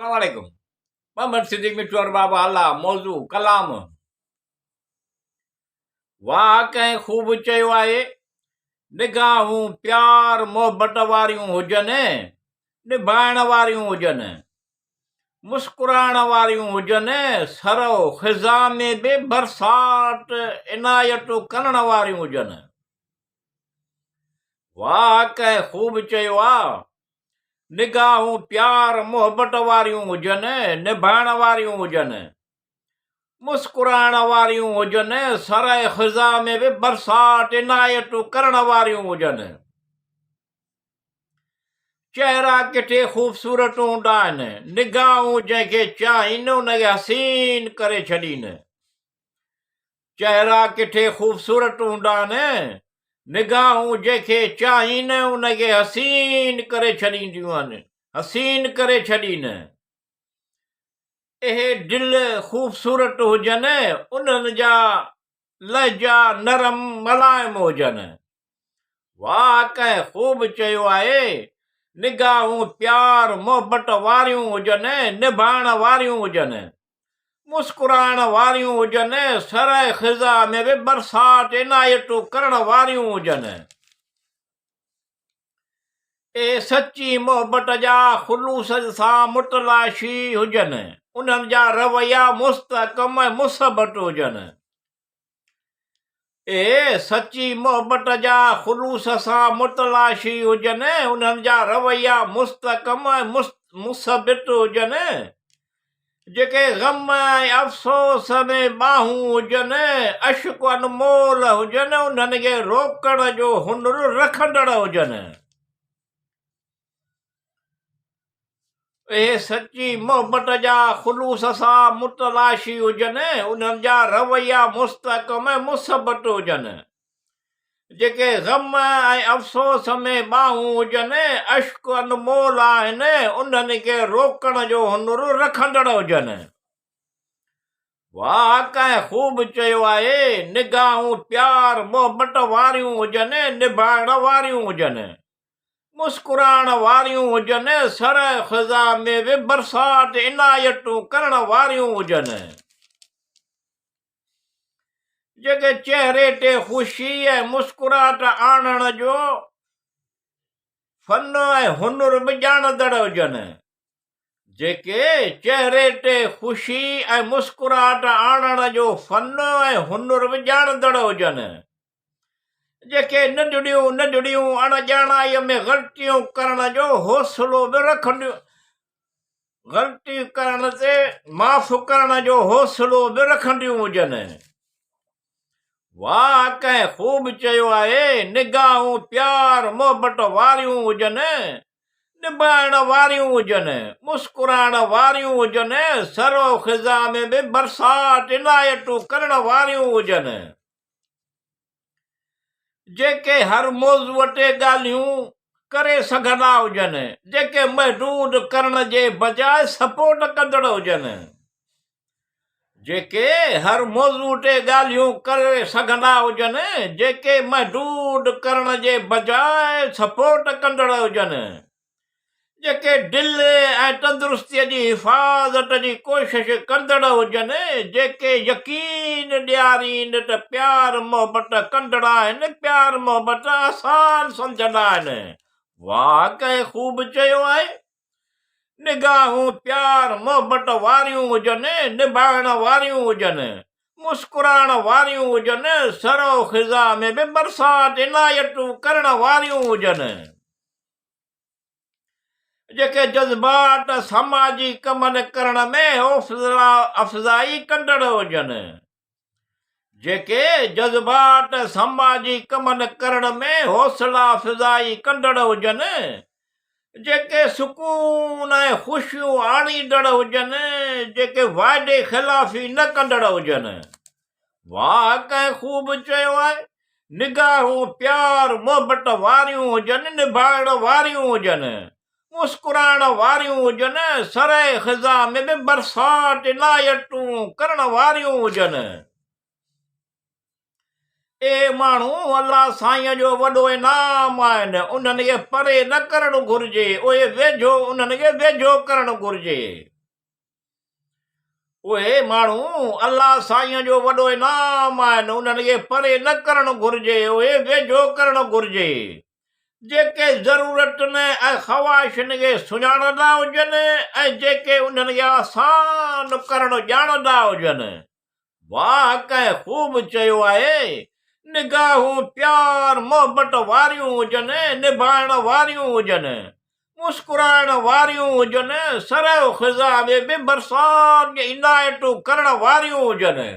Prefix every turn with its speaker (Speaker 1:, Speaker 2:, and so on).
Speaker 1: अस्सलामुअलैकुम। मोहम्मद सिद्दीक मिठू और बाबा अल्लाह मौजू कलाम। वाह कंहिं ख़ूब चयो आहे, निगाहूं प्यार मोहबत वारियूं हुजनि, निभाइण वारियूं हुजनि, मुस्कुराइण वारियूं हुजनि, सरो ख़िज़ा में बि बरसात इनायतूं करण वारियूं हुजनि। वाह कंहिं ख़ूब चयो आहे, निगाहूं प्यार मोहबत वारियूं हुजनि, निभाइण वारियूं हुजनि, मुस्कुराइण वारियूं हुजनि, सराए ख़िज़ा में बि बरसात इनायतूं करण वारियूं हुजनि। चेहरा किथे ख़ूबसूरत हूंदा आहिनि, निगाहूं जंहिंखे चाहीनि उनखे हसीन करे छॾीनि। चेहरा किथे ख़ूबसूरत हूंदा आहिनि, निगाहूं जंहिंखे चाहीनि उनखे हसीन करे छॾींदियूं आहिनि, हसीन करे छॾीनि। इहे दिल ख़ूबसूरत हुजनि, उन्हनि जा लहजा नरम मलाइम हुजनि। वाह कंहिं ख़ूब चयो आहे, निगाहूं प्यार मोहबत वारियूं हुजनि, निभाइण वारियूं हुजनि, मुस्कुराइण वारियूं हुजनि, सराए ख़िज़ा में बि बरसात इनायतूं करण वारियूं हुजनि। ए सची मोहबत जा ख़ुलूस सां मुतलाशी हुजनि, उन्हनि जा रवैया मुस्तहकम ऐं मुसबत हुजनि। ए सची मोहबत जा ख़ुलूस सां मुतलाशी हुजनि, उन्हनि जा रवैया मुस्तहकम ऐं मुसबत हुजनि। जेके ग़म ऐं अफ़सोस में बाहूं हुजनि, अश्क अनमोल हुजनि, उन्हनि खे रोकण जो हुनुर रखंदड़ हुजनि। इहे सची मोहबत जा ख़ुलूस सां मुतलाशी हुजनि, उन्हनि जा रवैया मुस्तहकम ऐं मुसबत हुजनि। जेके ग़म ऐं अफ़सोस में बाहूं हुजनि, अश्क अनमोल आहिनि, उन्हनि खे रोकण जो हुनुर रखंदड़ हुजनि। वाह कंहिं ख़ूब चयो आहे, निगाहूं प्यार मोहबत वारियूं हुजनि, निभाइण वारियूं हुजनि, मुस्कुराइण वारियूं हुजनि, सराए ख़िज़ा में बि बरसात इनायतूं करण वारियूं हुजनि। जेके चेहरे ते ख़ुशी ऐं मुस्कुराहट आणण जो फन ऐं हुनुर बि ॼाणंदड़ हुजनि। जेके चेहरे ते ख़ुशी ऐं मुस्कुराहट आणण जो फन ऐं हुनुर बि ॼाणंदड़ हुजनि। जेके नंढड़ियूं नंढड़ियूं अणॼाणाईअ में ग़लतियूं करण जो हौसलो बि रखंदियूं, ग़लती करण ते माफ़ करण जो हौसलो बि रखंदियूं हुजनि। वाह कंहिं ख़ूब चयो आहे, निगाहूं प्यार मोहबत वारियूं हुजनि, निभाइण वारियूं हुजनि, मुस्कुराइण वारियूं हुजनि, सरो ख़िज़ा में बि बरसात इनायतूं करण वारियूं हुजनि। जेके हर मौज़ूअ ते ॻाल्हियूं करे सघंदा हुजनि, जेके महदूद करण जे बजाए सपोर्ट कंदड़ हुजनि। जेके हर मौज़ू ते ॻाल्हियूं करे सघंदा हुजनि, जेके महदूद करण जे बजाए सपोर्ट कंदड़ हुजनि। जेके दिल ऐं तंदुरुस्तीअ जी हिफ़ाज़त जी कोशिश कंदड़ हुजनि, जेके यकीन ॾियारीनि त प्यार मोहबत कंदड़ आहिनि, प्यार मोहबत आसान सम्झंदा आहिनि। वाह कंहिं ख़ूब चयो आहे, निगाहूं प्यार मोहबत वारियूं हुजनि, निभाइण वारियूं हुजनि, मुस्कुराइण वारियूं हुजनि, सरो ख़िज़ा में बि बरसात इनायतूं करण वारियूं हुजनि। जेके जज़्बात समाजी कमनि करण में हौसला अफ़ज़ाई कंदड़ हुजनि। जेके जज़्बात समाजी कमनि करण में हौसला अफ़ज़ाई कंदड़ हुजनि। जेके सुकून ऐं ख़ुशियूं आणींदड़ हुजनि, जेके वाइदे ख़िलाफ़ी न कंदड़ हुजनि। वाह कंहिं ख़ूब चयो आहे, निगाहूं प्यार मोहबत वारियूं हुजनि, निभाइण वारियूं हुजनि, मुस्कुराइण वारियूं हुजनि, सराए ख़िज़ा में बि बरसात इनायतूं करण वारियूं हुजनि। ए माण्हू अलाह साईं जो वॾो इनाम आहिनि, उन्हनि खे परे न करणु घुरिजे, उहे वेझो उन्हनि खे वेझो करणु घुरिजे। उहे माण्हू अलाह साईं जो वॾो इनाम आहिनि, उन्हनि खे परे न करणु घुरिजे, उहे वेझो करणु घुरिजे। जेके ज़रूरतुनि ऐं ख़्वाहिशुनि खे सुञाणंदा हुजनि ऐं जेके उन्हनि खे आसान करणु ॼाणंदा हुजनि। वाह, कंहिं ख़ूब चयो आहे, निगाहूं प्यार मोहबत वारियूं हुजनि, निभाइण वारियूं हुजनि, मुस्कुराइण वारियूं हुजनि, सरह ख़िज़ा में बि बरसात जी इनायतूं करण वारियूं हुजनि।